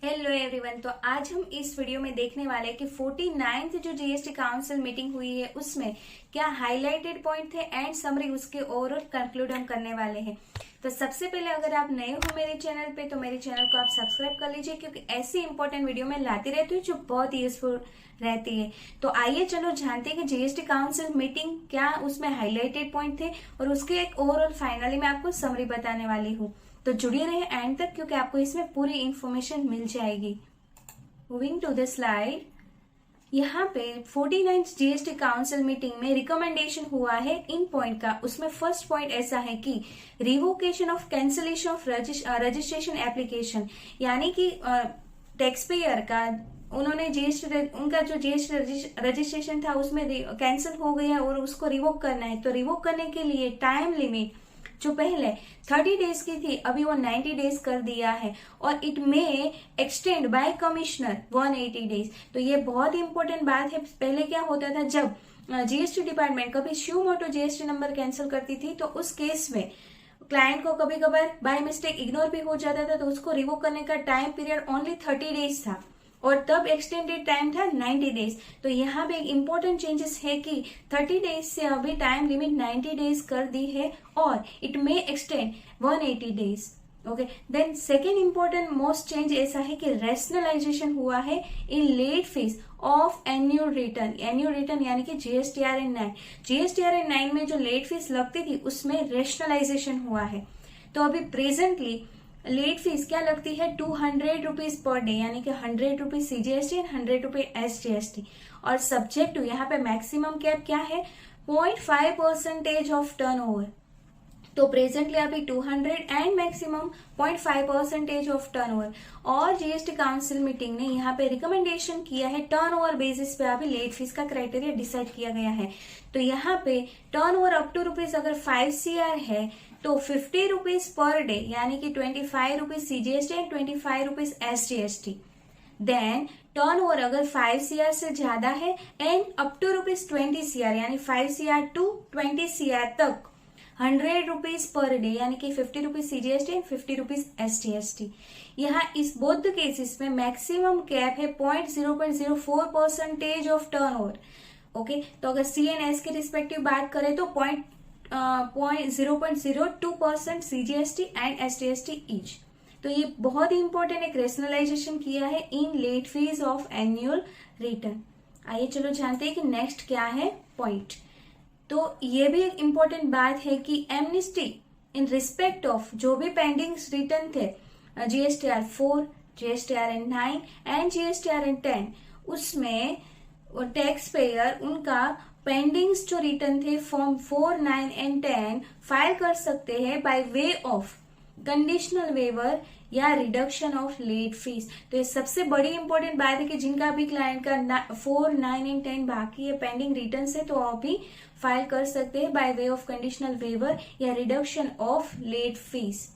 Hello everyone. तो आज हम इस वीडियो में देखने वाले हैं कि 49th जो जीएसटी काउंसिल मीटिंग हुई है उसमें क्या हाईलाइटेड पॉइंट थे एंड समरी उसके ओवरऑल कंक्लूड हम करने वाले हैं। तो सबसे पहले अगर आप नए हो मेरे चैनल पे तो मेरे चैनल को आप सब्सक्राइब कर लीजिए, क्योंकि ऐसी इंपॉर्टेंट वीडियो मैं लाती रहती हूँ जो बहुत यूजफुल रहती है। तो आइए चलो जानते हैं कि जीएसटी काउंसिल मीटिंग क्या उसमें हाईलाइटेड पॉइंट थे और उसके एक ओवरऑल फाइनली मैं आपको समरी बताने वाली हूँ। तो जुड़े रहे एंड तक, क्योंकि आपको इसमें पूरी इंफॉर्मेशन मिल जाएगी। मूविंग टू द स्लाइड, यहाँ पे 49th जीएसटी काउंसिल मीटिंग में रिकमेंडेशन हुआ है इन पॉइंट का। उसमें फर्स्ट पॉइंट ऐसा है कि revocation of cancellation of registration application, यानी कि टैक्स पेयर का उन्होंने जीएसटी उनका जो जीएसटी रजिस्ट्रेशन था उसमें कैंसिल हो गया और उसको रिवोक करना है। तो रिवोक करने के लिए टाइम लिमिट जो पहले 30 डेज की थी अभी वो 90 डेज कर दिया है और इट में एक्सटेंड बाय कमिश्नर 180 डेज। तो ये बहुत इंपॉर्टेंट बात है। पहले क्या होता था, जब जीएसटी डिपार्टमेंट कभी श्यू मोटो जीएसटी नंबर कैंसिल करती थी तो उस केस में क्लाइंट को कभी कभार बाय मिस्टेक इग्नोर भी हो जाता था, तो उसको रिवोक करने का टाइम पीरियड ओनली 30 डेज था और तब एक्सटेंडेड टाइम था 90 डेज। तो यहाँ पे एक इम्पोर्टेंट चेंजेस है कि 30 डेज से अभी टाइम लिमिट 90 डेज कर दी है और it may extend 180 days. Okay, then second important most change ऐसा है कि रेशनलाइजेशन हुआ है in late fees of annual return. Annual return यानी कि जीएसटीआरएन 9, जीएसटीआरएन 9 में जो लेट फीस लगती थी उसमें रेशनलाइजेशन हुआ है। तो अभी प्रेजेंटली लेट फीस क्या लगती है 200 रुपीज पर डे, यानी कि 100 rupees CGST and 100 rupees SGST. और सब्जेक्ट टू यहाँ पे मैक्सिमम कैप क्या है 0.5% ऑफ टर्नओवर। तो प्रेजेंटली अभी 200 एंड मैक्सिमम 0.5% ऑफ टर्नओवर। और जीएसटी काउंसिल मीटिंग ने यहाँ पे रिकमेंडेशन किया है टर्नओवर बेसिस पे अभी लेट फीस का क्राइटेरिया डिसाइड किया गया है। तो यहाँ पे टर्नओवर अप टू रुपीज अगर 5 CR है तो 50 रुपीज पर डे, यानी कि 25 rupees CGST and 25 rupees SGST. Then turnover अगर 5 CR से ज्यादा है and up to rupees 20 CR, यानी 5 CR टू 20 CR तक 100 रुपीज पर डे, यानी कि 50 rupees CGST and 50 rupees SGST. यहाँ इस बोथ केसेस में मैक्सिमम कैप है 0.04% ऑफ टर्न ओवर। ओके, तो अगर सी एंड एस के रिस्पेक्टिव बात करें तो 0.02% सीजीएसटी एंड एसटीएसटी ईच। तो ये बहुत ही इंपॉर्टेंट एक रेशनलाइजेशन किया है in late fees of annual return. आइए चलो जानते हैं कि नेक्स्ट क्या है पॉइंट। तो ये भी एक इम्पोर्टेंट बात है कि एमनिस्टी इन रिस्पेक्ट ऑफ जो भी पेंडिंग रिटर्न थे जीएसटीआर 4, जीएसटीआरएन 9 एंड जीएसटीआरएन 10, उसमें टैक्स पेयर उनका पेंडिंग्स जो रिटर्न थे फॉर्म 4, 9 एंड 10 फाइल कर सकते हैं by way of conditional waiver या रिडक्शन ऑफ लेट फीस। तो ये सबसे बड़ी इंपॉर्टेंट बात है कि जिनका भी क्लाइंट का 4, 9 एंड 10 बाकी है पेंडिंग रिटर्न से, तो अभी फाइल कर सकते हैं by way of conditional waiver या रिडक्शन ऑफ लेट फीस।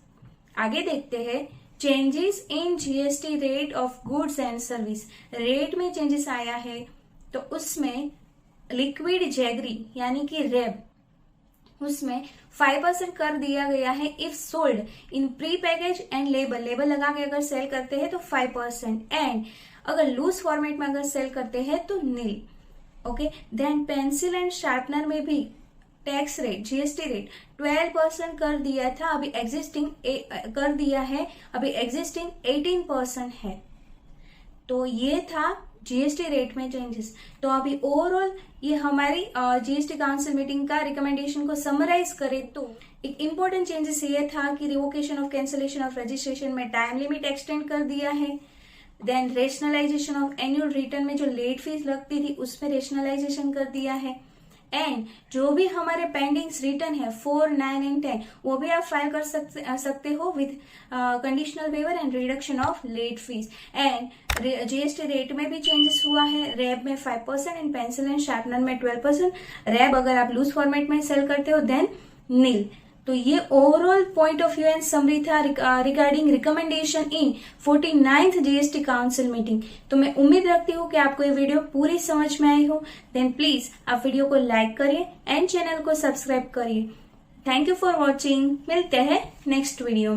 आगे देखते हैं changes in GST rate of goods and service. Rate में चेंजेस आया है तो उसमें लिक्विड जैगरी यानी कि रेब, उसमें 5% कर दिया गया है if sold in pre package and label लगा के अगर सेल करते हैं तो 5% एंड अगर लूज फॉर्मेट में अगर सेल करते हैं तो nil. Okay, then pencil and sharpener में भी टैक्स रेट जीएसटी रेट 12% कर दिया था, अभी एग्जिस्टिंग कर दिया है, अभी एग्जिस्टिंग 18% है। तो ये था जीएसटी रेट में चेंजेस। तो अभी ओवरऑल ये हमारी जीएसटी काउंसिल मीटिंग का रिकमेंडेशन को समराइज करें तो एक इम्पोर्टेंट चेंजेस ये था कि revocation of cancellation of registration में टाइम लिमिट एक्सटेंड कर दिया है। Then rationalisation of annual return में जो लेट फीस लगती थी उसमें रेशनलाइजेशन कर दिया है एंड जो भी हमारे पेंडिंग्स रिटर्न है 4, 9 एंड 10 वो भी आप फाइल कर सकते हो with conditional waiver and reduction of late fees. And GST rate में भी चेंजेस हुआ है, रेब में 5% एंड पेंसिल एंड शार्पनर में 12%। रेब अगर आप लूज फॉर्मेट में सेल करते हो देन नील। तो ये overall point of view and summary था regarding recommendation in 49th GST council meeting. तो मैं उम्मीद रखती हूँ कि आपको ये वीडियो पूरी समझ में आई हो। देन प्लीज आप वीडियो को लाइक करिए एंड चैनल को सब्सक्राइब करिए। Thank you for watching. मिलते हैं नेक्स्ट वीडियो में।